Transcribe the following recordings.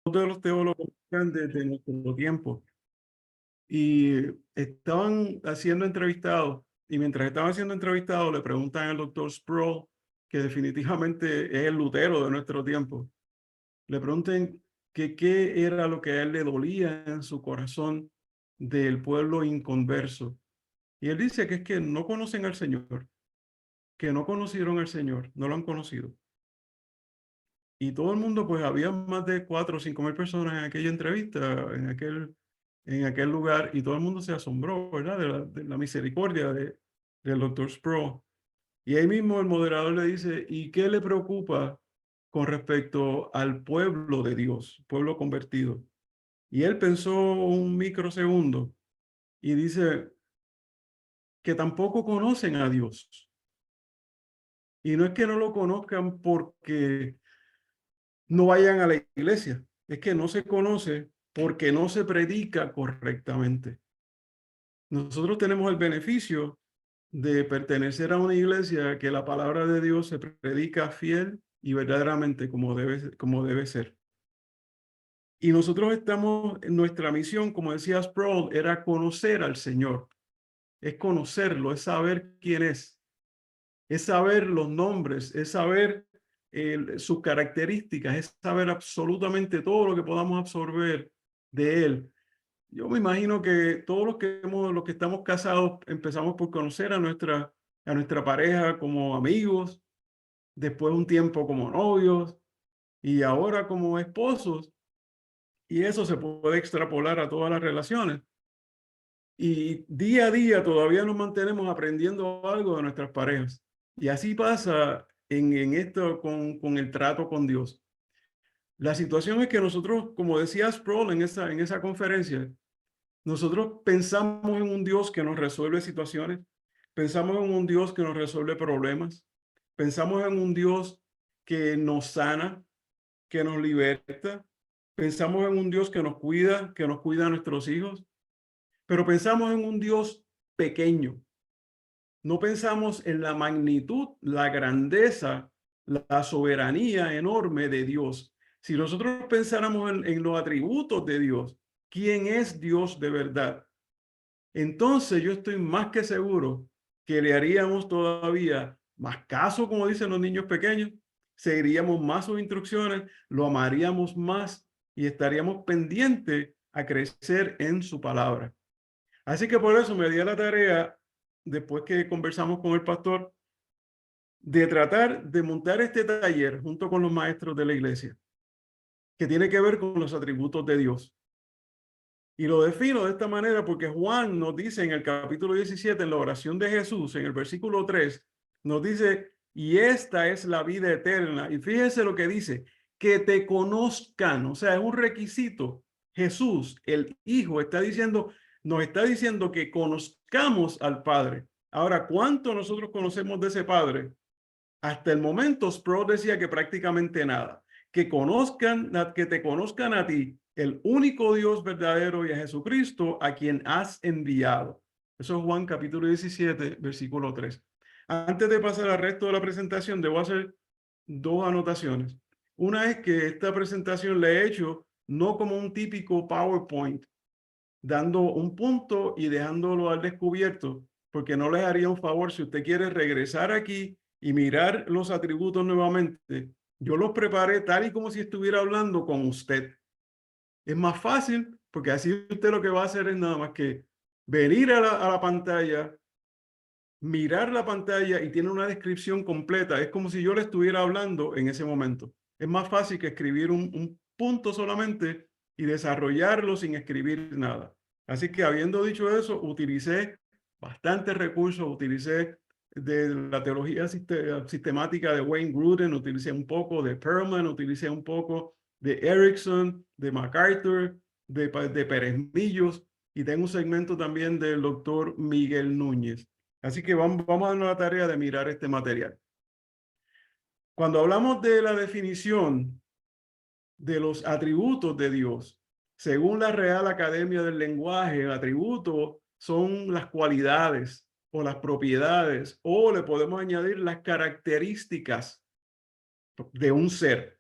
de los teólogos grandes de nuestro tiempo y estaban haciendo entrevistados y mientras estaban siendo entrevistados le preguntan al doctor Sproul, que definitivamente es el Lutero de nuestro tiempo, le preguntan que qué era lo que a él le dolía en su corazón del pueblo inconverso. Y él dice que es que no conocen al Señor, que no conocieron al Señor, no lo han conocido. Y todo el mundo, pues había más de 4 o 5 mil personas en aquella entrevista, en aquel lugar, y todo el mundo se asombró, ¿verdad? De la misericordia del doctor Sproul. Y ahí mismo el moderador le dice, ¿y qué le preocupa con respecto al pueblo de Dios, pueblo convertido? Y él pensó un microsegundo y dice que tampoco conocen a Dios. Y no es que no lo conozcan porque no vayan a la iglesia, es que no se conoce porque no se predica correctamente. Nosotros tenemos el beneficio de pertenecer a una iglesia que la palabra de Dios se predica fiel y verdaderamente como debe ser. Y nosotros estamos, en nuestra misión, como decía Sproul, era conocer al Señor, es conocerlo, es saber quién es saber los nombres, es saber sus características, es saber absolutamente todo lo que podamos absorber de Él. Yo me imagino que todos los que estamos casados empezamos por conocer a nuestra pareja como amigos, después un tiempo como novios y ahora como esposos. Y eso se puede extrapolar a todas las relaciones. Y día a día todavía nos mantenemos aprendiendo algo de nuestras parejas. Y así pasa en esto con el trato con Dios. La situación es que nosotros, como decía Sproul en esa conferencia, nosotros pensamos en un Dios que nos resuelve situaciones, pensamos en un Dios que nos resuelve problemas, pensamos en un Dios que nos sana, que nos liberta, pensamos en un Dios que nos cuida a nuestros hijos, pero pensamos en un Dios pequeño. No pensamos en la magnitud, la grandeza, la soberanía enorme de Dios. Si nosotros pensáramos en los atributos de Dios, ¿quién es Dios de verdad? Entonces yo estoy más que seguro que le haríamos todavía más caso, como dicen los niños pequeños, seguiríamos más sus instrucciones, lo amaríamos más y estaríamos pendientes a crecer en su palabra. Así que por eso me di a la tarea, después que conversamos con el pastor, de tratar de montar este taller junto con los maestros de la iglesia, que tiene que ver con los atributos de Dios. Y lo defino de esta manera porque Juan nos dice en el capítulo 17, en la oración de Jesús, en el versículo 3, nos dice, y esta es la vida eterna. Y fíjense lo que dice, que te conozcan, o sea, es un requisito. Jesús, el Hijo, nos está diciendo que conozcamos al Padre. Ahora, ¿cuánto nosotros conocemos de ese Padre? Hasta el momento, Sproul decía que prácticamente nada. Que te conozcan a ti, el único Dios verdadero y a Jesucristo, a quien has enviado. Eso es Juan capítulo 17, versículo 3. Antes de pasar al resto de la presentación, debo hacer dos anotaciones. Una es que esta presentación la he hecho no como un típico PowerPoint, dando un punto y dejándolo al descubierto, porque no les haría un favor si usted quiere regresar aquí y mirar los atributos nuevamente. Yo los preparé tal y como si estuviera hablando con usted. Es más fácil porque así usted lo que va a hacer es nada más que venir a la pantalla, mirar la pantalla y tiene una descripción completa. Es como si yo le estuviera hablando en ese momento. Es más fácil que escribir un punto solamente y desarrollarlo sin escribir nada. Así que habiendo dicho eso, utilicé bastantes recursos, utilicé de la teología sistemática de Wayne Grudem, utilicé un poco de Perlman, utilicé un poco de Erickson, de MacArthur, de Pérez Millos, y tengo un segmento también del doctor Miguel Núñez. Así que vamos a darnos la tarea de mirar este material. Cuando hablamos de la definición de los atributos de Dios, según la Real Academia del Lenguaje, el atributo son las cualidades o las propiedades, o le podemos añadir las características de un ser.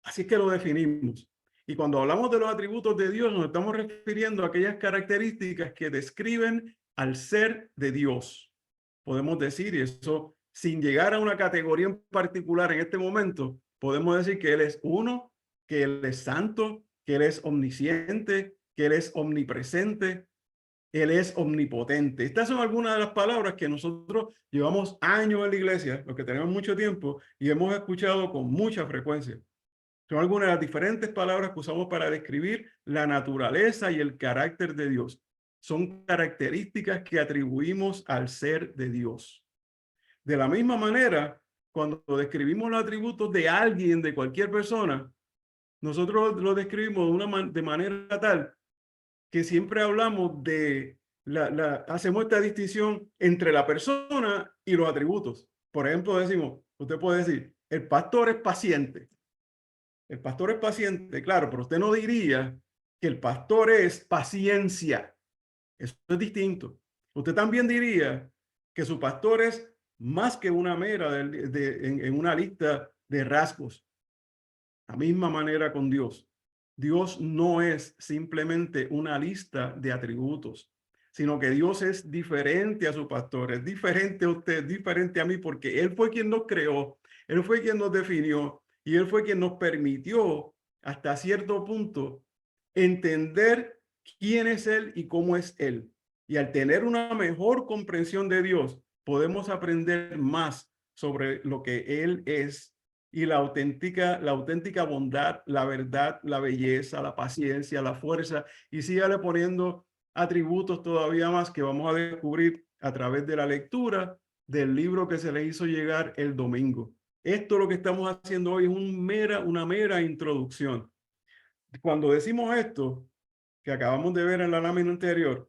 Así que lo definimos. Y cuando hablamos de los atributos de Dios, nos estamos refiriendo a aquellas características que describen al ser de Dios. Podemos decir, y eso sin llegar a una categoría en particular en este momento, podemos decir que Él es uno, que Él es santo, que Él es omnisciente, que Él es omnipresente, Él es omnipotente. Estas son algunas de las palabras que nosotros llevamos años en la iglesia, los que tenemos mucho tiempo, y hemos escuchado con mucha frecuencia. Son algunas de las diferentes palabras que usamos para describir la naturaleza y el carácter de Dios. Son características que atribuimos al ser de Dios. De la misma manera, cuando describimos los atributos de alguien, de cualquier persona, nosotros lo describimos de manera tal que siempre hablamos de, hacemos esta distinción entre la persona y los atributos. Por ejemplo, decimos, usted puede decir, el pastor es paciente. El pastor es paciente, claro, pero usted no diría que el pastor es paciencia. Eso es distinto. Usted también diría que su pastor es más que una mera en una lista de rasgos. La misma manera con Dios. Dios no es simplemente una lista de atributos, sino que Dios es diferente a su pastor, es diferente a usted, diferente a mí, porque Él fue quien nos creó, Él fue quien nos definió y Él fue quien nos permitió hasta cierto punto entender quién es Él y cómo es Él. Y al tener una mejor comprensión de Dios, podemos aprender más sobre lo que Él es y la auténtica bondad, la verdad, la belleza, la paciencia, la fuerza, y sígale poniendo atributos todavía más que vamos a descubrir a través de la lectura del libro que se le hizo llegar el domingo. Esto lo que estamos haciendo hoy es una mera introducción. Cuando decimos esto, que acabamos de ver en la lámina anterior,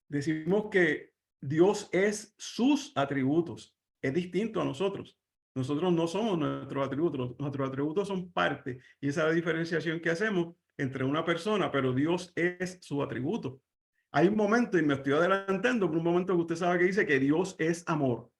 decimos que Dios es sus atributos, es distinto a nosotros. Nosotros no somos nuestros atributos son parte, y esa es la diferenciación que hacemos entre una persona, pero Dios es su atributo. Hay un momento, y me estoy adelantando, por un momento que usted sabe que dice que Dios es amor.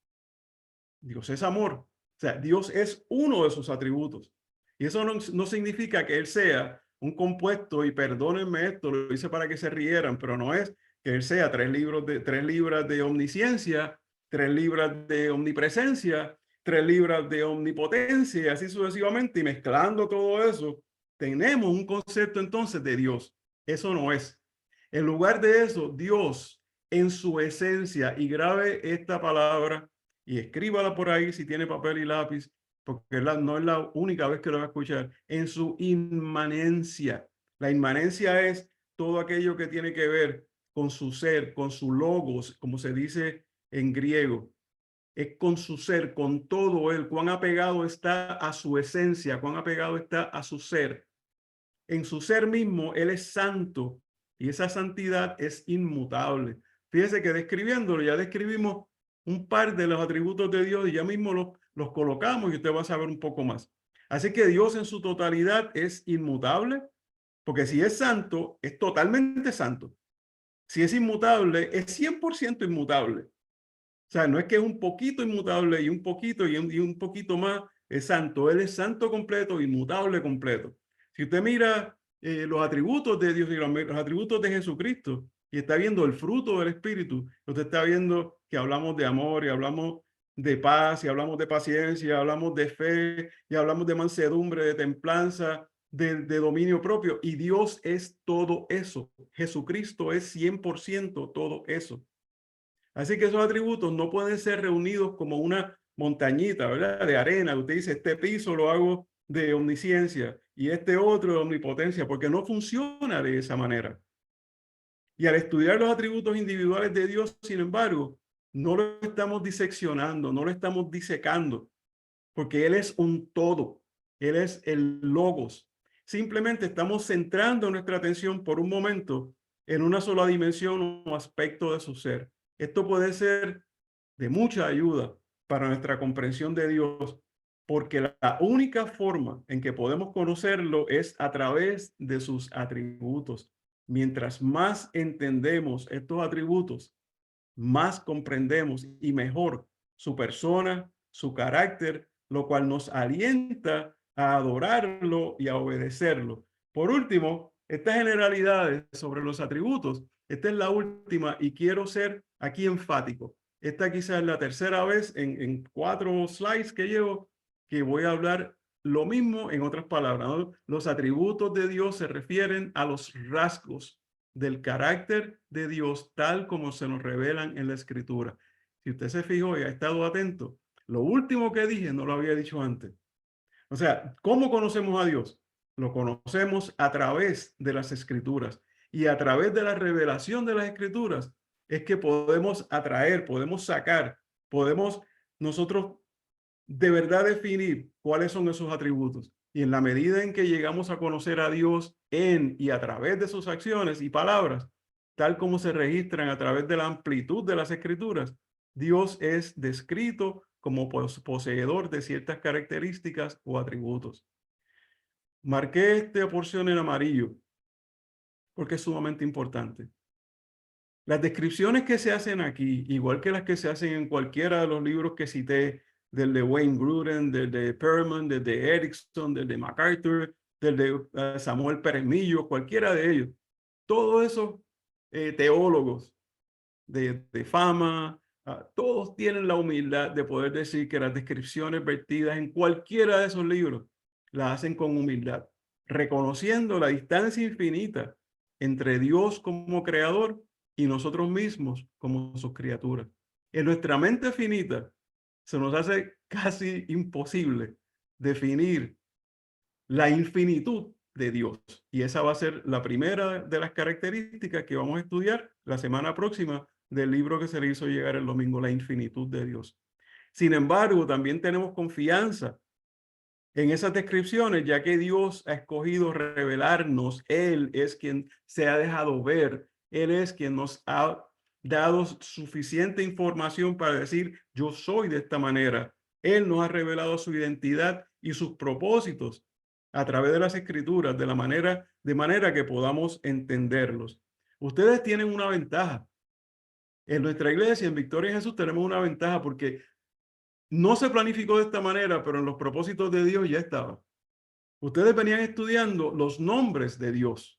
Dios es amor. O sea, Dios es uno de sus atributos. Y eso no significa que Él sea un compuesto, y perdónenme esto, lo hice para que se rieran, pero no es que Él sea 3 libras de omnisciencia, 3 libras de omnipresencia, 3 libras de omnipotencia, y así sucesivamente, y mezclando todo eso, tenemos un concepto entonces de Dios. Eso no es. En lugar de eso, Dios en su esencia, y grabe esta palabra y escríbala por ahí si tiene papel y lápiz, porque no es la única vez que lo va a escuchar, en su inmanencia. La inmanencia es todo aquello que tiene que ver con su ser, con su logos, como se dice en griego. Es con su ser, con todo él, cuán apegado está a su esencia, cuán apegado está a su ser. En su ser mismo, él es santo y esa santidad es inmutable. Fíjese que describiéndolo, ya describimos un par de los atributos de Dios y ya mismo los colocamos y usted va a saber un poco más. Así que Dios en su totalidad es inmutable, porque si es santo, es totalmente santo. Si es inmutable, es 100% inmutable. O sea, no es que es un poquito inmutable y un poquito y un poquito más es santo. Él es santo completo, inmutable completo. Si usted mira los atributos de Dios y los atributos de Jesucristo y está viendo el fruto del Espíritu, usted está viendo que hablamos de amor y hablamos de paz y hablamos de paciencia, y hablamos de fe y hablamos de mansedumbre, de templanza, de dominio propio. Y Dios es todo eso. Jesucristo es 100% todo eso. Así que esos atributos no pueden ser reunidos como una montañita, ¿verdad? De arena. Usted dice, este piso lo hago de omnisciencia y este otro de omnipotencia, porque no funciona de esa manera. Y al estudiar los atributos individuales de Dios, sin embargo, no lo estamos diseccionando, no lo estamos disecando, porque Él es un todo. Él es el logos. Simplemente estamos centrando nuestra atención por un momento en una sola dimensión o aspecto de su ser. Esto puede ser de mucha ayuda para nuestra comprensión de Dios, porque la única forma en que podemos conocerlo es a través de sus atributos. Mientras más entendemos estos atributos, más comprendemos y mejor su persona, su carácter, lo cual nos alienta a adorarlo y a obedecerlo. Por último, estas generalidades sobre los atributos, esta es la última y quiero ser aquí enfático. Esta quizás es la tercera vez en 4 slides que llevo que voy a hablar lo mismo en otras palabras, ¿no? Los atributos de Dios se refieren a los rasgos del carácter de Dios tal como se nos revelan en la Escritura. Si usted se fijó y ha estado atento, lo último que dije no lo había dicho antes. O sea, ¿cómo conocemos a Dios? Lo conocemos a través de las Escrituras y a través de la revelación de las Escrituras es que podemos atraer, podemos sacar, podemos nosotros de verdad definir cuáles son esos atributos. Y en la medida en que llegamos a conocer a Dios en y a través de sus acciones y palabras, tal como se registran a través de la amplitud de las Escrituras, Dios es descrito como poseedor de ciertas características o atributos. Marqué esta porción en amarillo porque es sumamente importante. Las descripciones que se hacen aquí, igual que las que se hacen en cualquiera de los libros que cité, del de Wayne Grudem, del de Perman, del de Erickson, del de MacArthur, del de Samuel Pérez Millo, cualquiera de ellos, todos esos teólogos de fama, todos tienen la humildad de poder decir que las descripciones vertidas en cualquiera de esos libros las hacen con humildad, reconociendo la distancia infinita entre Dios como creador y nosotros mismos como sus criaturas. En nuestra mente finita se nos hace casi imposible definir la infinitud de Dios. Y esa va a ser la primera de las características que vamos a estudiar la semana próxima del libro que se le hizo llegar el domingo, La infinitud de Dios. Sin embargo, también tenemos confianza en esas descripciones, ya que Dios ha escogido revelarnos. Él es quien se ha dejado ver. Él es quien nos ha dado suficiente información para decir, yo soy de esta manera. Él nos ha revelado su identidad y sus propósitos a través de las Escrituras, de manera que podamos entenderlos. Ustedes tienen una ventaja. En nuestra iglesia, en Victoria en Jesús, tenemos una ventaja porque no se planificó de esta manera, pero en los propósitos de Dios ya estaba. Ustedes venían estudiando los nombres de Dios.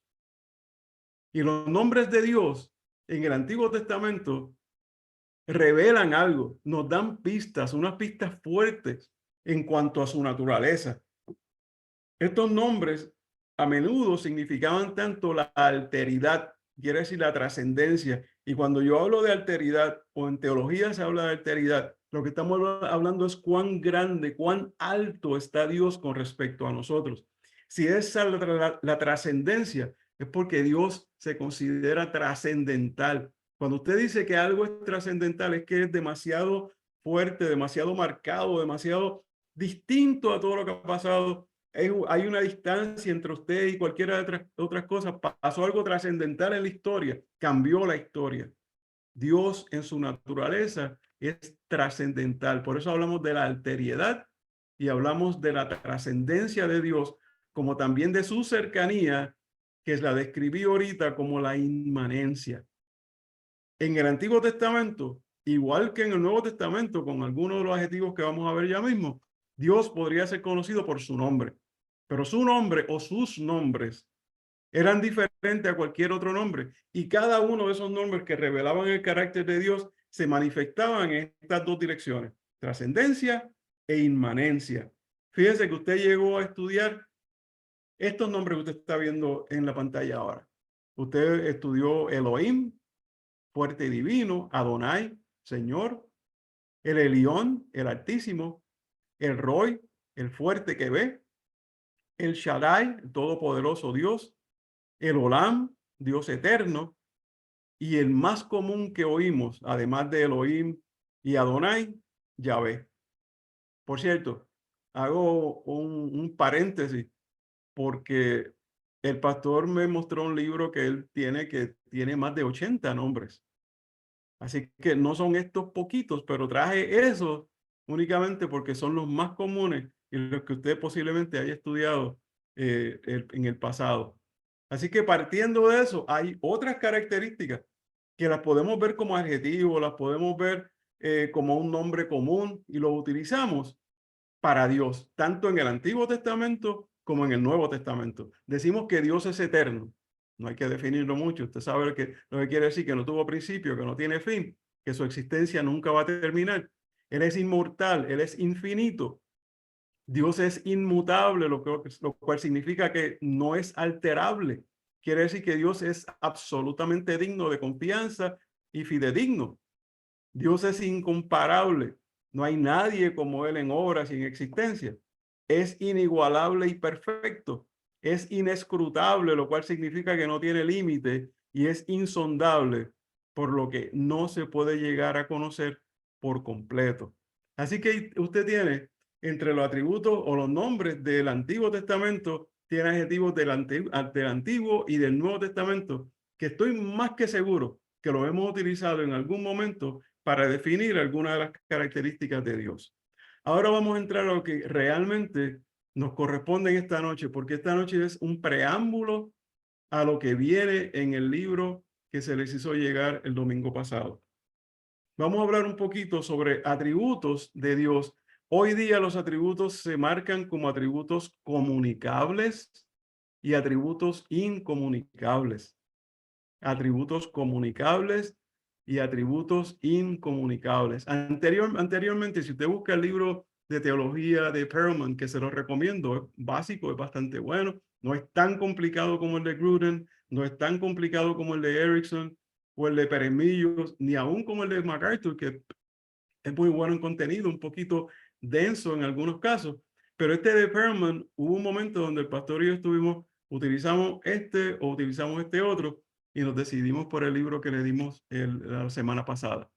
Y los nombres de Dios en el Antiguo Testamento revelan algo, nos dan pistas, unas pistas fuertes en cuanto a su naturaleza. Estos nombres a menudo significaban tanto la alteridad, quiere decir la trascendencia. Y cuando yo hablo de alteridad, o en teología se habla de alteridad, lo que estamos hablando es cuán grande, cuán alto está Dios con respecto a nosotros. Si es la trascendencia, es porque Dios se considera trascendental. Cuando usted dice que algo es trascendental, es que es demasiado fuerte, demasiado marcado, demasiado distinto a todo lo que ha pasado. Hay una distancia entre usted y cualquiera de otras cosas. Pasó algo trascendental en la historia, cambió la historia. Dios en su naturaleza es trascendental. Por eso hablamos de la alteridad y hablamos de la trascendencia de Dios, como también de su cercanía, que la describí ahorita como la inmanencia. En el Antiguo Testamento, igual que en el Nuevo Testamento, con algunos de los adjetivos que vamos a ver ya mismo, Dios podría ser conocido por su nombre, pero su nombre o sus nombres eran diferentes a cualquier otro nombre, y cada uno de esos nombres que revelaban el carácter de Dios se manifestaban en estas dos direcciones, trascendencia e inmanencia. Fíjese que usted llegó a estudiar estos nombres que usted está viendo en la pantalla ahora. Usted estudió Elohim, fuerte y divino, Adonai, Señor, el Elión, el Altísimo, el Roy, el fuerte que ve, el Shaddai, el todopoderoso Dios, el Olam, Dios eterno, y el más común que oímos, además de Elohim y Adonai, Yahvé. Por cierto, hago un paréntesis porque el pastor me mostró un libro que él tiene que tiene más de 80 nombres. Así que no son estos poquitos, pero traje esos únicamente porque son los más comunes y los que usted posiblemente haya estudiado en el pasado. Así que partiendo de eso, hay otras características que las podemos ver como adjetivos, las podemos ver como un nombre común y lo utilizamos para Dios, tanto en el Antiguo Testamento como en el Nuevo Testamento. Decimos que Dios es eterno. No hay que definirlo mucho. Usted sabe lo que quiere decir, que no tuvo principio, que no tiene fin, que su existencia nunca va a terminar. Él es inmortal, Él es infinito. Dios es inmutable, lo cual significa que no es alterable. Quiere decir que Dios es absolutamente digno de confianza y fidedigno. Dios es incomparable. No hay nadie como Él en obras y en existencia. Es inigualable y perfecto. Es inescrutable, lo cual significa que no tiene límite, y es insondable, por lo que no se puede llegar a conocer por completo. Así que usted tiene entre los atributos o los nombres del Antiguo Testamento, tiene adjetivos del Antiguo y del Nuevo Testamento, que estoy más que seguro que lo hemos utilizado en algún momento para definir algunas de las características de Dios. Ahora vamos a entrar a lo que realmente nos corresponde en esta noche, porque esta noche es un preámbulo a lo que viene en el libro que se les hizo llegar el domingo pasado. Vamos a hablar un poquito sobre atributos de Dios. Hoy día los atributos se marcan como atributos comunicables y atributos incomunicables. Atributos comunicables y atributos incomunicables. Anteriormente, si usted busca el libro de teología de Perlman, que se lo recomiendo, es básico, es bastante bueno, no es tan complicado como el de Gruden, no es tan complicado como el de Erickson o el de Peremillos, ni aún como el de MacArthur, que es muy bueno en contenido, un poquito denso en algunos casos, pero este de Perlman, hubo un momento donde el pastor y yo utilizamos este o utilizamos este otro, y nos decidimos por el libro que le dimos la semana pasada.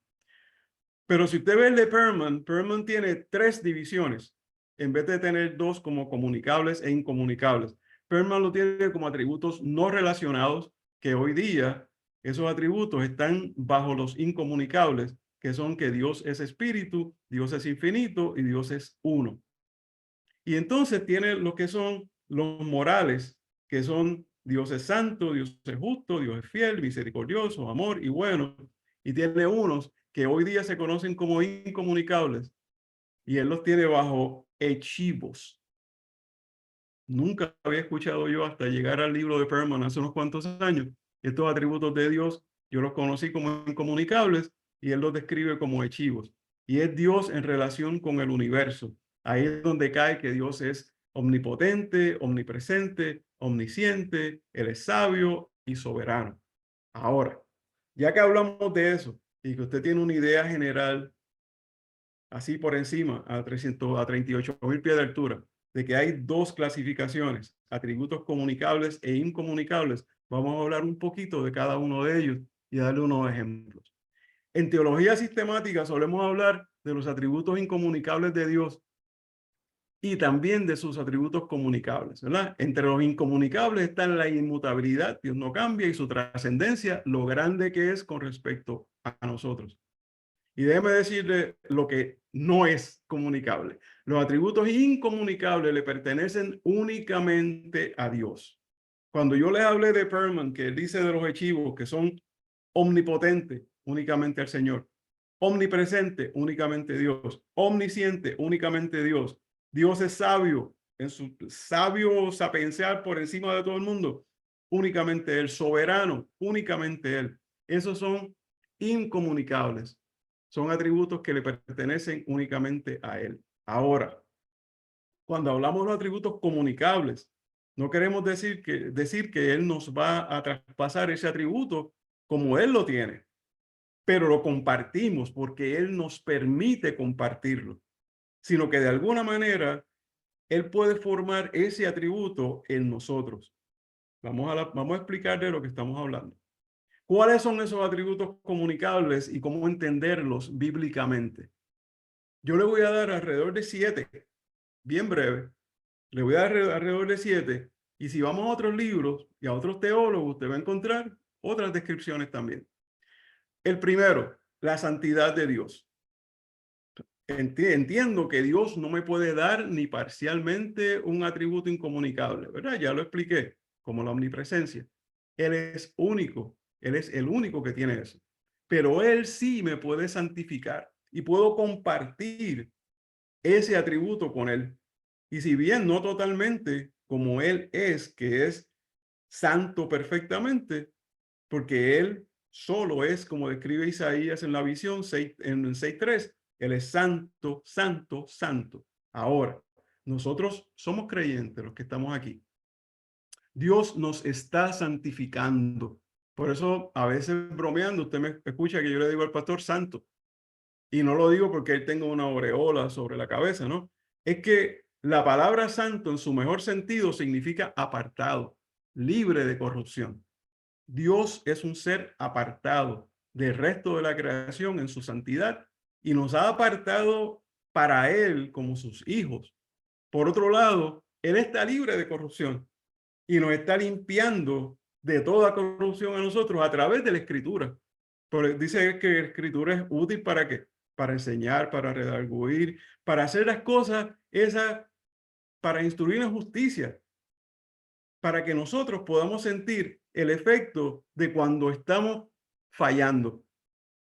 Pero si usted ve el de Perlman, Perlman tiene 3 divisiones, en vez de tener 2 como comunicables e incomunicables. Perlman lo tiene como atributos no relacionados, que hoy día esos atributos están bajo los incomunicables, que son que Dios es espíritu, Dios es infinito y Dios es uno. Y entonces tiene lo que son los morales, que son Dios es santo, Dios es justo, Dios es fiel, misericordioso, amor y bueno. Y tiene unos que hoy día se conocen como incomunicables, y él los tiene bajo hechivos. Nunca había escuchado yo hasta llegar al libro de Perlman hace unos cuantos años. Estos atributos de Dios yo los conocí como incomunicables y él los describe como hechivos. Y es Dios en relación con el universo. Ahí es donde cae que Dios es omnipotente, omnipresente, omnisciente, Él es sabio y soberano. Ahora, ya que hablamos de eso y que usted tiene una idea general así por encima a 38.000 pies de altura, de que hay 2 clasificaciones, atributos comunicables e incomunicables, vamos a hablar un poquito de cada uno de ellos y darle unos ejemplos. En teología sistemática solemos hablar de los atributos incomunicables de Dios y también de sus atributos comunicables, ¿verdad? Entre los incomunicables están la inmutabilidad, Dios no cambia, y su trascendencia, lo grande que es con respecto a nosotros. Y déjeme decirle lo que no es comunicable. Los atributos incomunicables le pertenecen únicamente a Dios. Cuando yo les hablé de Perlman, que él dice de los hechivos que son omnipotentes, únicamente al Señor; omnipresente, únicamente Dios; omnisciente, únicamente Dios; Dios es sabio, en su sabio sapiencial por encima de todo el mundo, únicamente Él; soberano, únicamente Él. Esos son incomunicables. Son atributos que le pertenecen únicamente a Él. Ahora, cuando hablamos de atributos comunicables, no queremos decir que Él nos va a traspasar ese atributo como Él lo tiene, pero lo compartimos porque Él nos permite compartirlo, sino que de alguna manera Él puede formar ese atributo en nosotros. Vamos a explicar de lo que estamos hablando. ¿Cuáles son esos atributos comunicables y cómo entenderlos bíblicamente? Yo le voy a dar alrededor de 7, bien breve. Le voy a dar alrededor de 7. Y si vamos a otros libros y a otros teólogos, usted va a encontrar otras descripciones también. El primero, la santidad de Dios. Entiendo que Dios no me puede dar ni parcialmente un atributo incomunicable, ¿verdad? Ya lo expliqué, como la omnipresencia. Él es único, Él es el único que tiene eso. Pero Él sí me puede santificar y puedo compartir ese atributo con Él. Y si bien no totalmente como Él es, que es santo perfectamente, porque Él solo es, como describe Isaías en la visión 6, en 6:3, Él es santo, santo, santo. Ahora, nosotros somos creyentes, los que estamos aquí. Dios nos está santificando. Por eso, a veces bromeando, usted me escucha que yo le digo al pastor santo. Y no lo digo porque él tenga una aureola sobre la cabeza, ¿no? Es que la palabra santo en su mejor sentido significa apartado, libre de corrupción. Dios es un ser apartado del resto de la creación en su santidad y nos ha apartado para Él como sus hijos. Por otro lado, Él está libre de corrupción y nos está limpiando de toda corrupción a nosotros a través de la Escritura. Porque dice que la Escritura es útil ¿para qué? Para enseñar, para redarguir, para hacer las cosas esas, para instruir en justicia, para que nosotros podamos sentir el efecto de cuando estamos fallando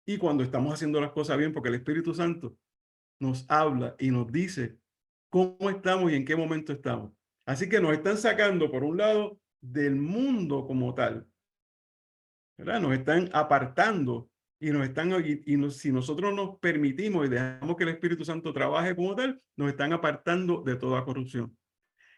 y cuando estamos haciendo las cosas bien, porque el Espíritu Santo nos habla y nos dice cómo estamos y en qué momento estamos. Así que nos están sacando, por un lado, del mundo como tal, ¿verdad? Nos están apartando y nos están, si nosotros nos permitimos y dejamos que el Espíritu Santo trabaje como tal, nos están apartando de toda corrupción.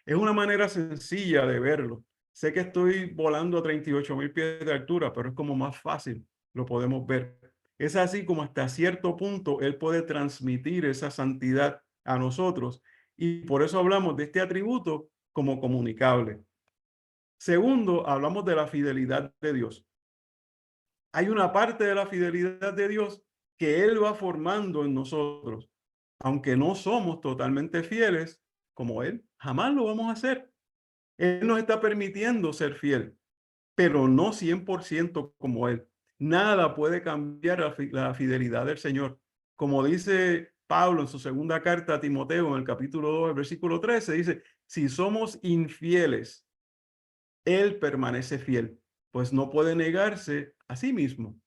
Es una manera sencilla de verlo. Sé que estoy volando a 38,000 pies de altura, pero es como más fácil, lo podemos ver. Es así como hasta cierto punto Él puede transmitir esa santidad a nosotros y por eso hablamos de este atributo como comunicable. Segundo, hablamos de la fidelidad de Dios. Hay una parte de la fidelidad de Dios que Él va formando en nosotros. Aunque no somos totalmente fieles como Él, jamás lo vamos a hacer. Él nos está permitiendo ser fiel, pero no 100% como Él. Nada puede cambiar la fidelidad del Señor. Como dice Pablo en su segunda carta a Timoteo, en el capítulo 2, el versículo 13, dice, si somos infieles, Él permanece fiel, pues no puede negarse a sí mismo.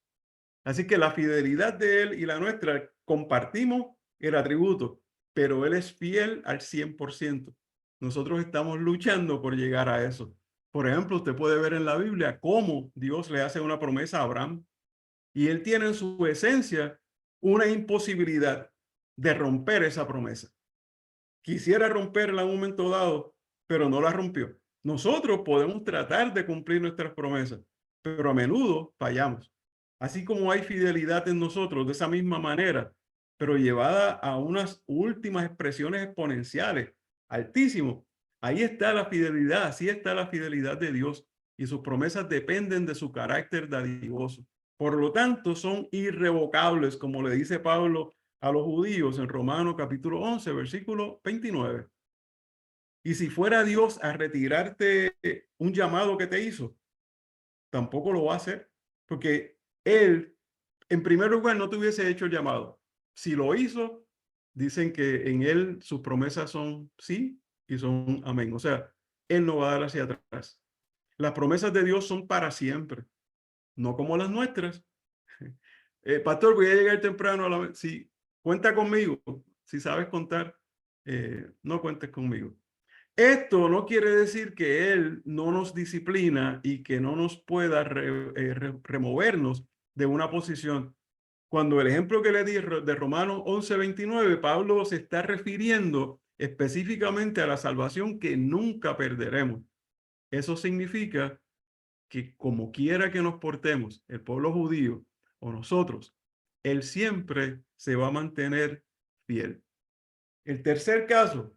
Así que la fidelidad de Él y la nuestra compartimos el atributo, pero Él es fiel al 100%. Nosotros estamos luchando por llegar a eso. Por ejemplo, usted puede ver en la Biblia cómo Dios le hace una promesa a Abraham y Él tiene en su esencia una imposibilidad de romper esa promesa. Quisiera romperla en un momento dado, pero no la rompió. Nosotros podemos tratar de cumplir nuestras promesas, pero a menudo fallamos. Así como hay fidelidad en nosotros de esa misma manera, pero llevada a unas últimas expresiones exponenciales, altísimo. Ahí está la fidelidad, así está la fidelidad de Dios y sus promesas dependen de su carácter dadivoso. Por lo tanto, son irrevocables, como le dice Pablo a los judíos en Romanos capítulo 11, versículo 29. Y si fuera Dios a retirarte un llamado que te hizo, tampoco lo va a hacer, porque Él, en primer lugar, no te hubiese hecho el llamado. Si lo hizo, dicen que en Él sus promesas son sí y son amén. O sea, Él no va a dar hacia atrás. Las promesas de Dios son para siempre, no como las nuestras. Pastor, voy a llegar temprano a la... Si cuenta conmigo, si sabes contar, no cuentes conmigo. Esto no quiere decir que Él no nos disciplina y que no nos pueda removernos de una posición. Cuando el ejemplo que le di de Romanos 11:29, Pablo se está refiriendo específicamente a la salvación que nunca perderemos. Eso significa que como quiera que nos portemos, el pueblo judío o nosotros, Él siempre se va a mantener fiel. El tercer caso,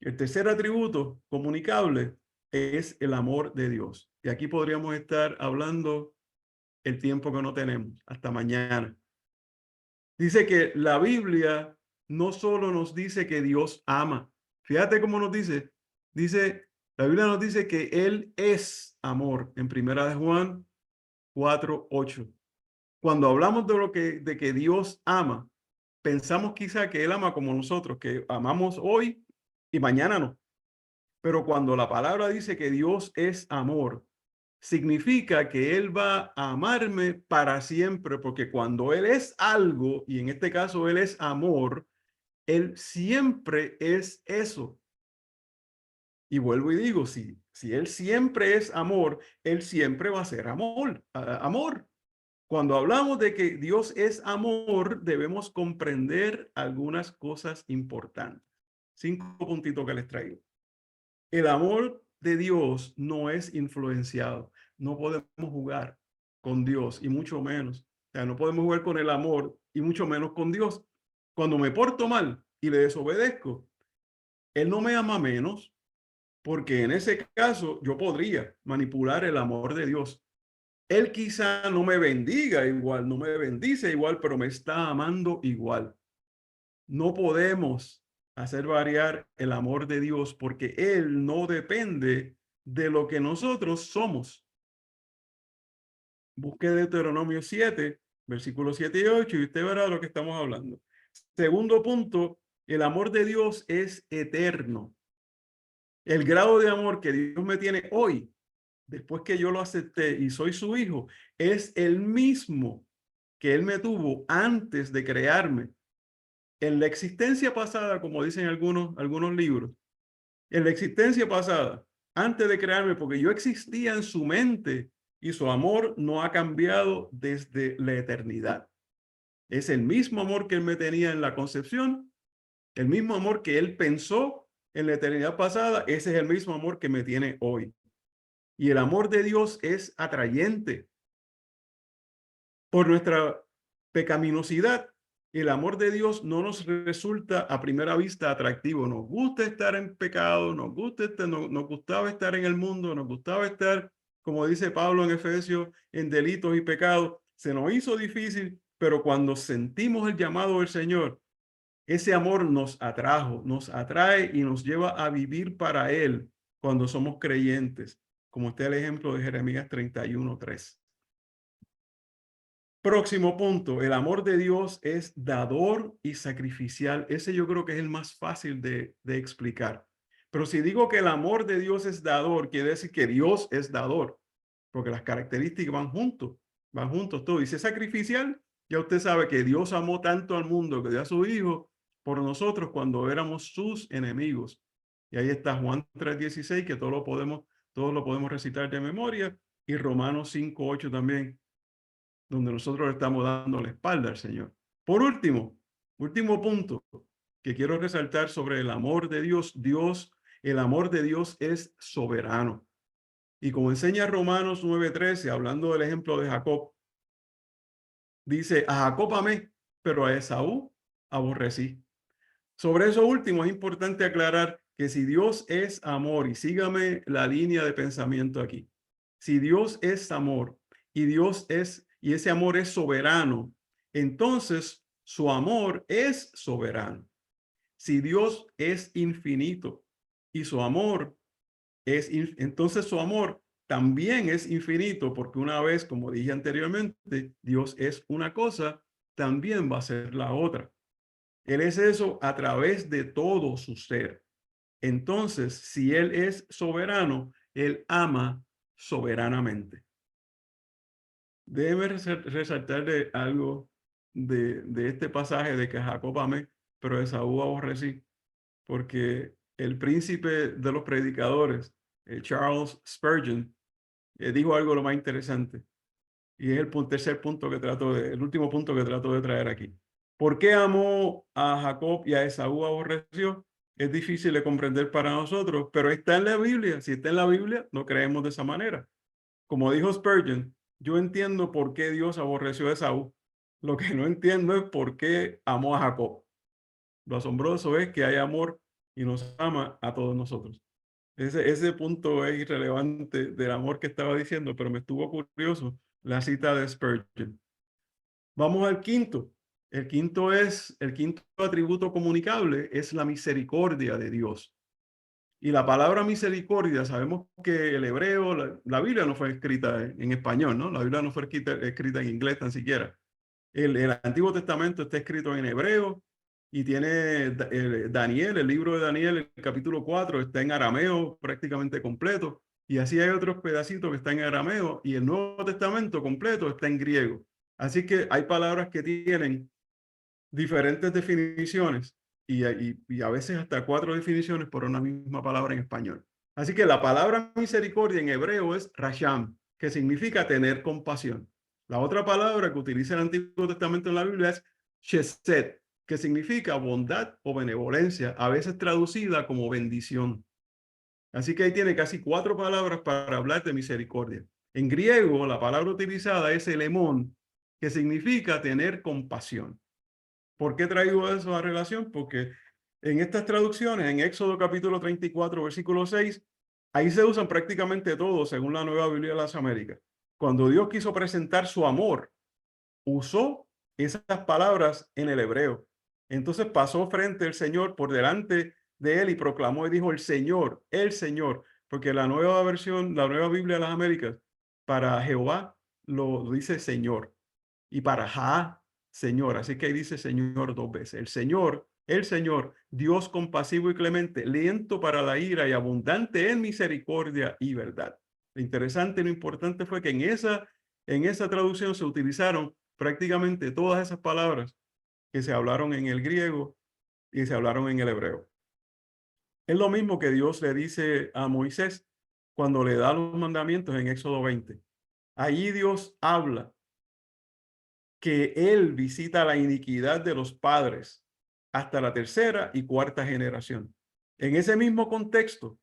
el tercer atributo comunicable es el amor de Dios. Y aquí podríamos estar hablando el tiempo que no tenemos, hasta mañana. Dice que la Biblia no solo nos dice que Dios ama. Fíjate cómo nos dice, la Biblia nos dice que Él es amor en Primera de Juan 4:8. Cuando hablamos de que Dios ama, pensamos quizá que Él ama como nosotros, que amamos hoy y mañana no. Pero cuando la palabra dice que Dios es amor, significa que Él va a amarme para siempre, porque cuando Él es algo, y en este caso Él es amor, Él siempre es eso. Y vuelvo y digo, si Él siempre es amor, Él siempre va a ser amor, amor. Cuando hablamos de que Dios es amor, debemos comprender algunas cosas importantes. 5 puntitos que les traigo. El amor de Dios no es influenciado. No podemos jugar con Dios y mucho menos. O sea, no podemos jugar con el amor y mucho menos con Dios. Cuando me porto mal y le desobedezco, Él no me ama menos, porque en ese caso yo podría manipular el amor de Dios. Él quizá no me bendiga igual, no me bendice igual, pero me está amando igual. No podemos hacer variar el amor de Dios porque Él no depende de lo que nosotros somos. Busque Deuteronomio 7, versículos 7 y 8, y usted verá de lo que estamos hablando. Segundo punto, el amor de Dios es eterno. El grado de amor que Dios me tiene hoy, después que yo lo acepté y soy su hijo, es el mismo que Él me tuvo antes de crearme. En la existencia pasada, como dicen algunos libros, en la existencia pasada, antes de crearme, porque yo existía en su mente y su amor no ha cambiado desde la eternidad. Es el mismo amor que Él me tenía en la concepción, el mismo amor que Él pensó en la eternidad pasada, ese es el mismo amor que me tiene hoy. Y el amor de Dios es atrayente. Por nuestra pecaminosidad, el amor de Dios no nos resulta a primera vista atractivo. Nos gusta estar en pecado, nos gustaba estar en el mundo, nos gustaba estar, como dice Pablo en Efesios, en delitos y pecados. Se nos hizo difícil, pero cuando sentimos el llamado del Señor, ese amor nos atrajo, nos atrae y nos lleva a vivir para Él cuando somos creyentes, como está el ejemplo de Jeremías 31:3. Próximo punto, el amor de Dios es dador y sacrificial. Ese yo creo que es el más fácil de explicar. Pero si digo que el amor de Dios es dador, quiere decir que Dios es dador, porque las características van juntos todo. Dice sacrificial, ya usted sabe que Dios amó tanto al mundo que dio a su Hijo por nosotros cuando éramos sus enemigos. Y ahí está Juan 3:16, que todos lo podemos recitar de memoria, y Romanos 5:8 también, donde nosotros le estamos dando la espalda al Señor. Por último punto que quiero resaltar sobre el amor de Dios. El amor de Dios es soberano. Y como enseña Romanos 9:13, hablando del ejemplo de Jacob, dice, a Jacob amé, pero a Esaú aborrecí. Sobre eso último es importante aclarar que si Dios es amor, y sígame la línea de pensamiento aquí, si Dios es amor y ese amor es soberano, entonces su amor es soberano. Si Dios es infinito y su amor entonces su amor también es infinito, porque una vez, como dije anteriormente, Dios es una cosa, también va a ser la otra. Él es eso a través de todo su ser. Entonces, si Él es soberano, Él ama soberanamente. Déjeme resaltarle algo de este pasaje de que Jacob amé, pero Esaú aborrecí, porque el príncipe de los predicadores, Charles Spurgeon, dijo algo lo más interesante. Y es el último punto que trato de traer aquí. ¿Por qué amó a Jacob y a Esaú aborreció? Es difícil de comprender para nosotros, pero está en la Biblia. Si está en la Biblia, no creemos de esa manera. Como dijo Spurgeon, yo entiendo por qué Dios aborreció a Esaú. Lo que no entiendo es por qué amó a Jacob. Lo asombroso es que hay amor y nos ama a todos nosotros. Ese punto es irrelevante del amor que estaba diciendo, pero me estuvo curioso la cita de Spurgeon. Vamos al quinto. El quinto atributo comunicable es la misericordia de Dios. Y la palabra misericordia, sabemos que el hebreo, la Biblia no fue escrita en español, ¿no? La Biblia no fue escrita en inglés tan siquiera. El Antiguo Testamento está escrito en hebreo y tiene Daniel, el libro de Daniel, el capítulo 4, está en arameo prácticamente completo. Y así hay otros pedacitos que están en arameo y el Nuevo Testamento completo está en griego. Así que hay palabras que tienen diferentes definiciones y a veces hasta 4 definiciones por una misma palabra en español. Así que la palabra misericordia en hebreo es rasham, que significa tener compasión. La otra palabra que utiliza el Antiguo Testamento en la Biblia es chesed, que significa bondad o benevolencia, a veces traducida como bendición. Así que ahí tiene casi 4 palabras para hablar de misericordia. En griego, la palabra utilizada es elemón, que significa tener compasión. ¿Por qué traigo eso a relación? Porque en estas traducciones, en Éxodo capítulo 34, versículo 6, ahí se usan prácticamente todos según la Nueva Biblia de las Américas. Cuando Dios quiso presentar su amor, usó esas palabras en el hebreo. Entonces pasó frente al Señor por delante de él y proclamó y dijo el Señor, porque la nueva versión, la nueva Biblia de las Américas, para Jehová lo dice Señor y para Jah, Señor. Así que ahí dice Señor 2 veces. El Señor, Dios compasivo y clemente, lento para la ira y abundante en misericordia y verdad. Lo interesante y lo importante fue que en esa traducción se utilizaron prácticamente todas esas palabras que se hablaron en el griego y se hablaron en el hebreo. Es lo mismo que Dios le dice a Moisés cuando le da los mandamientos en Éxodo 20. Allí Dios habla que él visita la iniquidad de los padres hasta la tercera y cuarta generación. En ese mismo contexto,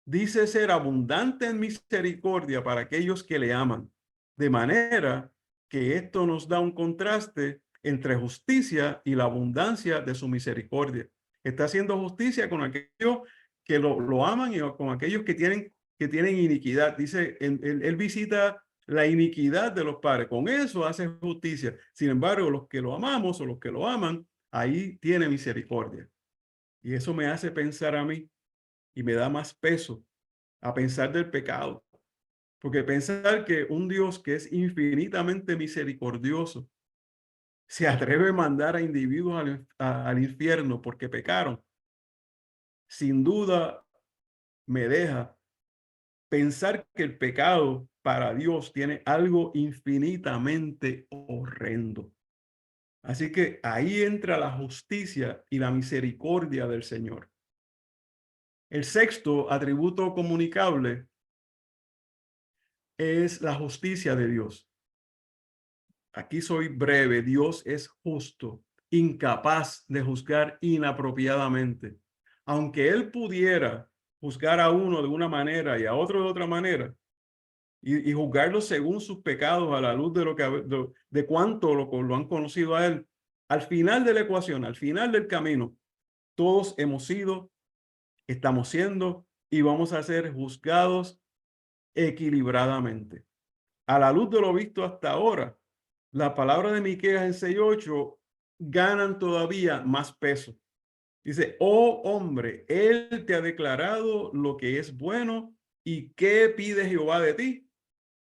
dice ser abundante en misericordia para aquellos que le aman, de manera que esto nos da un contraste entre justicia y la abundancia de su misericordia. Está haciendo justicia con aquellos que lo aman y con aquellos que tienen iniquidad. Dice, él visita la iniquidad de los padres. Con eso hace justicia. Sin embargo, los que lo amamos o los que lo aman, ahí tiene misericordia. Y eso me hace pensar a mí y me da más peso a pensar del pecado. Porque pensar que un Dios que es infinitamente misericordioso se atreve a mandar a individuos al infierno porque pecaron, sin duda me deja pensar que el pecado para Dios tiene algo infinitamente horrendo. Así que ahí entra la justicia y la misericordia del Señor. El sexto atributo comunicable es la justicia de Dios. Aquí soy breve. Dios es justo, incapaz de juzgar inapropiadamente. Aunque él pudiera juzgar a uno de una manera y a otro de otra manera, y juzgarlo según sus pecados a la luz de lo que de cuánto lo han conocido a él, al final de la ecuación, al final del camino, todos hemos sido, estamos siendo y vamos a ser juzgados equilibradamente. A la luz de lo visto hasta ahora, la palabra de Miqueas en 6:8 ganan todavía más peso. Dice, oh hombre, él te ha declarado lo que es bueno y qué pide Jehová de ti.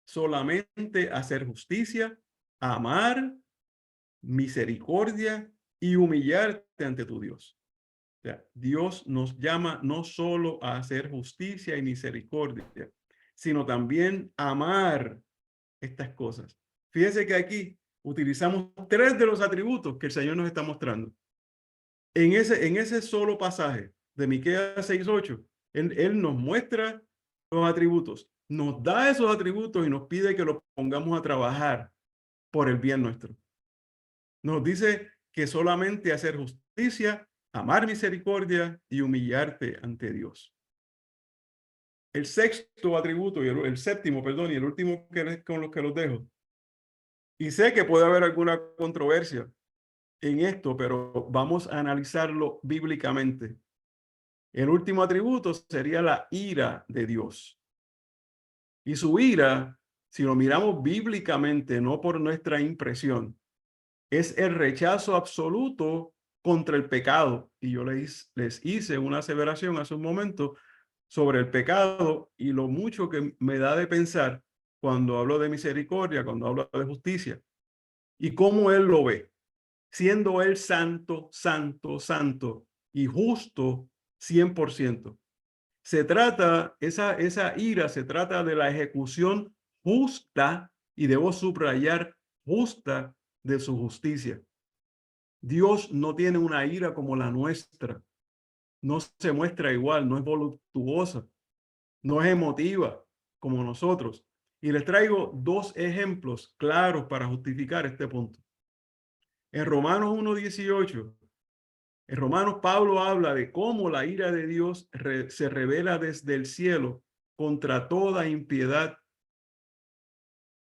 Solamente hacer justicia, amar, misericordia y humillarte ante tu Dios. O sea, Dios nos llama no solo a hacer justicia y misericordia, sino también amar estas cosas. Fíjese que aquí utilizamos 3 de los atributos que el Señor nos está mostrando. En ese solo pasaje de Miqueas 6:8, él nos muestra los atributos, nos da esos atributos y nos pide que los pongamos a trabajar por el bien nuestro. Nos dice que solamente hacer justicia, amar misericordia y humillarte ante Dios. El sexto atributo, el séptimo, perdón, y el último con los que los dejo. Y sé que puede haber alguna controversia en esto, pero vamos a analizarlo bíblicamente. El último atributo sería la ira de Dios. Y su ira, si lo miramos bíblicamente, no por nuestra impresión, es el rechazo absoluto contra el pecado. Y yo les hice una aseveración hace un momento sobre el pecado y lo mucho que me da de pensar cuando hablo de misericordia, cuando hablo de justicia, y cómo él lo ve, siendo él santo, santo, santo y justo 100%. Se trata, esa ira se trata de la ejecución justa, y debo subrayar, justa de su justicia. Dios no tiene una ira como la nuestra, no se muestra igual, no es voluptuosa. no es emotiva como nosotros. Y les traigo dos ejemplos claros para justificar este punto. En Romanos 1:18, en Romanos Pablo habla de cómo la ira de Dios se revela desde el cielo contra toda impiedad